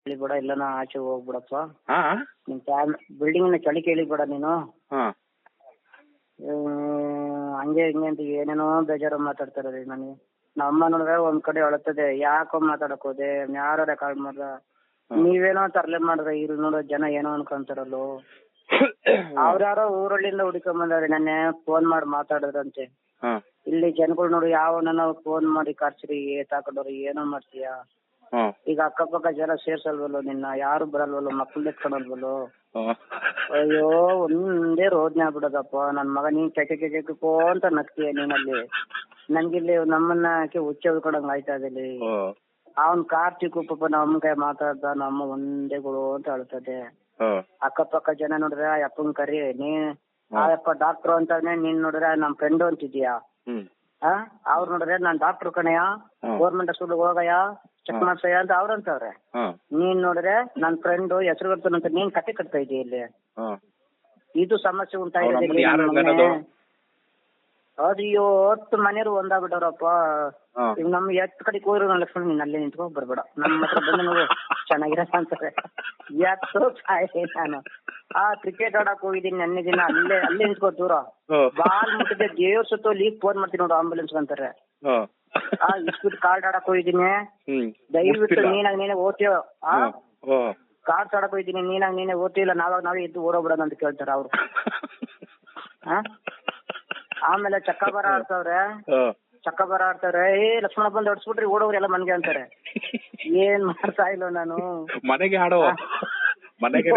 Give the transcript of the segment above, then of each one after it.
ಬೇಡ ಇಲ್ಲ ಆಚೆ ಹೋಗ್ಬಿಡಪ್ಪ. ಹಾ ನಿಮ್ ಬಿಲ್ಡಿಂಗ್ ಚಳಿ ಕೇಳಿಬೇಡ ನೀನು. ಹಾ ಹಂಗೆ ಹಿಂಗೆ ಅಂತ ಏನೇನೋ ಬೇಜಾರು ಮಾತಾಡ್ತಾರ ನನಗೆ. ನಮ್ಮ ನೋಡಿದ್ರೆ ಒಂದ್ ಕಡೆ ಅಳುತ್ತದೆ, ಯಾಕೋ ಮಾತಾಡಕ್ ಹೋದೆ, ಯಾರೋ ರೆಕಾರ್ಡ್ ಮಾಡ್ದ, ನೀವೇನೋ ತರ್ಲೆ ಮಾಡಿದ್ರೆ ಇಲ್ಲಿ ನೋಡೋ ಜನ ಏನೋ ಅನ್ಕೊಂತಾರಲ್ಲೋ. ಅವ್ರ್ಯಾರೋ ಊರಳ್ಳಿಂದ ಹುಡ್ಕೊಂಡ್ ಬಂದಾರೆ, ನೆನ್ನೆ ಫೋನ್ ಮಾಡಿ ಮಾತಾಡಿದ್ರಂತೆ. ಇಲ್ಲಿ ಜನಗಳು ನೋಡಿ ಯಾವನ ಫೋನ್ ಮಾಡಿ ಕರ್ಸ್ರಿ ಏತಾಕೊಂಡವ್ರಿ ಏನೋ ಮಾಡ್ತೀಯ. ಈಗ ಅಕ್ಕಪಕ್ಕ ಜನ ಸೇರ್ಸಲ್ವಲ್ಲೋ ನಿನ್ನ, ಯಾರು ಬರಲ್ವಲ್ಲೋ, ಮಕ್ಳು ಎತ್ಕೊಳಲ್ವಲ್ಲೋ. ಅಯ್ಯೋ ಒಂದೇ ರೋದನೆ ಆಗ್ಬಿಡೋದಪ್ಪ ನನ್ ಮಗ. ನೀನ್ ಕೆಕೋ ಅಂತ ನಗ್ತೀಯ ನೀನಲ್ಲಿ. ನನ್ಗಿಲ್ಲಿ ನಮ್ಮನ್ನ ಹುಚ್ಚ ಉಳ್ಕೊಳಂಗ್ ಆಯ್ತಾ ಇಲ್ಲಿ. ಅವನ್ ಕಾರ್ತಿಕ್ ಪಾಪ ನಮ್ಮ ಕೈ ಮಾತಾಡ್ದ, ನಮ್ಮ ಒಂದೇ ಗುಳು ಅಂತ ಅಳ್ತದೆ. ಅಕ್ಕಪಕ್ಕ ಜನ ನೋಡಿದ್ರೆ ಅಪ್ಪನ್ ಕರಿ ನೀ ಅಪ್ಪ ಡಾಕ್ಟರ್ ಅಂತಾನೆ, ನೀನ್ ನೋಡಿದ್ರೆ ನಮ್ ಫ್ರೆಂಡ್ ಅಂತಿದ್ಯಾ. ಅವ್ರು ನೋಡಿದ್ರೆ ನಾನ್ ಡಾಕ್ಟರ್ ಕಣಯ್ಯ, ಗೌರ್ಮೆಂಟ್ ಹಾಸ್ಪಿಟಲ್ ಹೋಗಯ್ಯ, ಚೆಕ್ ಮಾಡ್ಸಯ್ಯ ಅಂತ ಅವ್ರಂತವ್ರೆ. ನೀನ್ ನೋಡಿದ್ರೆ ನನ್ ಫ್ರೆಂಡ್ ಹೆಸರು ಗೊತ್ತಂತ ನೀನ್ ಕತೆ ಕಟ್ತಾ ಇದೀಯ ಇಲ್ಲಿ. ಇದು ಸಮಸ್ಯೆ ಉಂಟಾಗಿದೆ. ಅಯ್ಯೋ 10 ಮನೆಯವರು ಒಂದಾಗ್ಬಿಟ್ಟವ್ರಪ್ಪ. ಈಗ ನಮ್ ಎತ್ ಕಡೆಗೆ ಹೋದ್ರು ನನ್ನ ಲಕ್ಷ್ಮಣ ನೀನ್ ಅಲ್ಲೇ ನಿಂತ್ಕೊ ಬರ್ಬೇಡ, ನಮ್ಮ ಹತ್ರ ಬಂದು ನಾವು ಚೆನ್ನಾಗಿರ ಅಂತಾರೆ. ಎತ್ತೋ ಸಾಯಿ ನಾನು ಕ್ರಿಕೆಟ್ ಆಡಕ್ ಹೋಗಿದ್ದೀನಿ ನೆನ್ನೆ ದಿನ, ಅಲ್ಲೇ ನಿಂತ್ಕೋ ದೂರ. ಬಾಲ್ ಮುಟ್ಟಿದೆ ದೇವ್ರ ಸುತ್ತ ಲೀಗ್ ಫೋನ್ ಮಾಡ್ತೀನಿ ನೋಡು, ಆಂಬುಲೆನ್ಸ್ ಅಂತಾರೆ. ಇಸ್ಬಿಟ್ಟು ಕಾರ್ಡ್ ಆಡಕ್ ಹೋಗಿದ್ದೀನಿ, ದಯವಿಟ್ಟು ನೀನಾಗ ನೀನೇ ಓದ್ತೀವ. ಕಾರ್ಡ್ಸ್ ಆಡಕ್ ಹೋಗಿದ್ದೀನಿ, ನೀನಾಗ ನೀನೇ ಓದ್ತಿಲ್ಲ, ನಾವೇ ಇದ್ದು ಓಡೋಗ್ಬಿಡೋಣ ಅಂತ ಕೇಳ್ತಾರ ಅವ್ರು. ಆಮೇಲೆ ಚಕ್ಕಬರ ಆಡ್ತಾವ್ರೆ, ಲಕ್ಷ್ಮಣ ಬಂದು ಹೊಡ್ಸ್ಬಿಟ್ರಿ ಓಡೋಗ್ರಿ ಎಲ್ಲ ಮನ್ಗೆ ಅಂತಾರೆ. ಏನ್ ಮಾಡ್ತಾ ಇಲ್ಲ ನಾನು ಮನೆಗೆ ಆಡೋ ಮನೆಗೆ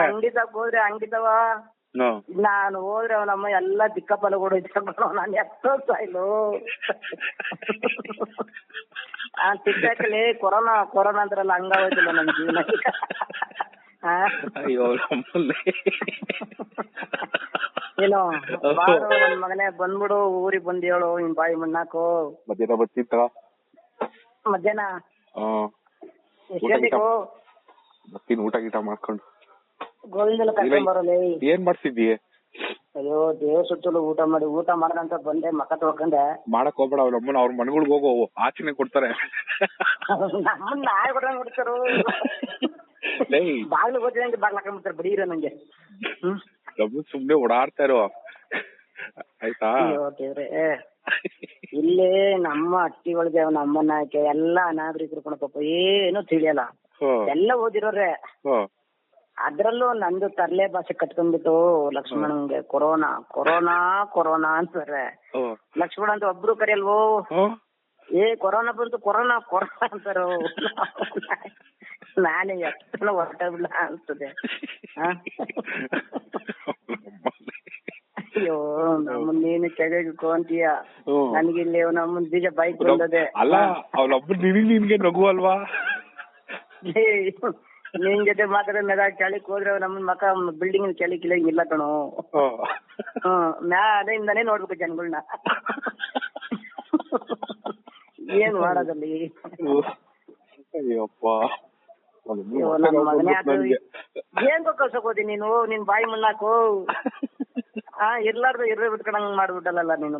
ಅಂಗಡಿದಾಗ ಹೋದ್ರೆ ಅಂಗಡಿದವ ನಾನು ಹೋದ್ರೆ ಅವನಮ್ಮ ಎಲ್ಲಾ ದಿಕ್ಕಪ್ಪಲ್ಲ ಕೂಡ ನಾನು ಎತ್ತೋಗ್ತಾ ಇಲ್ಲೋ. ತಿಕ್ಕಾಕಲಿ ಕೊರೋನಾ ಅಂತಾರಲ್ಲ ಹಂಗಾಗೋಯ್ತಿಲ್ಲ ನಮ್ ಜೀವನ. ಏನೋ ಬಾರು ನನ್ ಮಗನೇ ಬಂದ್ಬಿಡು, ಊರಿಗೆ ಬಂದ್ ಹೇಳು ನಿನ್ ಬಾಯಿ ಮಣ್ಣಾಕು. ಮಧ್ಯಾಹ್ನ ಬರ್ತಿತ್ತ? ಮಧ್ಯಾಹ್ನ ಎಷ್ಟೊತ್ತಿಗೂ ಬರ್ತೀನಿ, ಊಟ ಗೀಟ ಮಾಡ್ಕೊಂಡು. ಗೋವಿಂದಲ್ಲ ಕರ್ಕೊಂಡ್ ಬರೋಲ್ಲ. ಏನ್ ಮಾಡ್ತಿದ್ದೀ? ಅಯ್ಯೋ ದೇವ್ರ ಸುತ್ತಲೂ ಊಟ ಮಾಡದಂತ ಬಂದೆ, ಮಕ್ಕ ತೊಳ್ಕೊಂಡೆ. ಮಾಡಕ್ ಹೋಗ್ಬೇಡ, ಅವ್ರ ಮನೆಗಳ್ಗೆ ಹೋಗೋ, ಆಚೆನೆ ಕೊಡ್ತಾರೆ. ನಮ್ಮನ್ನ ನಾಯಿ ಕೊಡ್ದಂಗ್ ಕೊಡ್ತಾರು. ಬಾಗ್ಲು ಗೊತ್ತಿದಂಗೆ ಬಾಗ್ಲು ಹಾಕೊಂಡ್ಬಿಡ್ತಾರೆ ಬಡೀರ ನಂಗೆ. ಸುಮ್ನೆ ಓಡಾಡ್ತಾ ಇರೋ ಆಯ್ತಾ. ಇಲ್ಲೇ ನಮ್ಮ ಹಟ್ಟಿಗಳಿಗೆ ನಮ್ಮನ್ನ ಹಾಕಿ ಎಲ್ಲಾ ಅನಾಗರಿಕರು ಕಣಪ್ಪ, ಏನು ತಿಳಿಯಲ್ಲ, ಎಲ್ಲ ಓದಿರೋರೆ. ಅದ್ರಲ್ಲೂ ನಂದು ತರ್ಲೆ ಭಾಷೆ ಕಟ್ಕೊಂಡ್ಬಿಟ್ಟು ಲಕ್ಷ್ಮಣಂಗೆ ಕೊರೋನಾ ಅಂತಾರೆ. ಲಕ್ಷ್ಮಣ ಅಂತ ಒಬ್ರು ಕರೆಯಲ್ವೋ, ಕೊರೋನಾ ಬಂತು ಕೊರೋನಾ ಅಂತಾರೋ. ನಾನೇ ಎಷ್ಟನ ಹೊರಟಬಿಡ್ಲ ಅನ್ಸ್ತದೆ. ಅಯ್ಯೋ ನಮ್ಮನ್ ನೀನು ಕೆಳಗೆ ಅಂತೀಯ, ನನ್ಗಿಲ್ಲಿ ನಮ್ಮನ್ ಬೀಜ ಬೈಕ್ ಬಂದದೆ. ಅಲ್ಲ ಅವಳೊಬ್ಬ ನಿನ್ಗೆ ನಗು ಅಲ್ವಾ? ನಿನ್ ಜೊತೆ ಮಾತಾಡೋ ಮೆಗ ಕೆಳಕ್ ಹೋದ್ರೆ ನಮ್ಮನ್ ಮಕ್ಕ ಬಿಲ್ಡಿಂಗ್ ಕೆಳಗಿಲ್ಲ ಇಲ್ಲ ಕಣೋ. ಮ್ಯಾಲಿಂದಾನೇ ನೋಡ್ಬೇಕು ಜನಗಳನ್ನ. ಏನ್ ಮಾಡೋದಲ್ಲಿ? ಅಯ್ಯಪ್ಪ ನನ್ ಮಗನೇ ಏನ್ ಕಳ್ಸಕ್ ಹೋದಿ ನೀನು, ನಿನ್ ಬಾಯಿ ಮಣ್ಣಾಕು. ಇರ್ಲಾರ್ದು ಬಿಟ್ಕೊಂಡಂಗ್ ಮಾಡ್ಬಿಟ್ಟಲ್ಲ ನೀನು.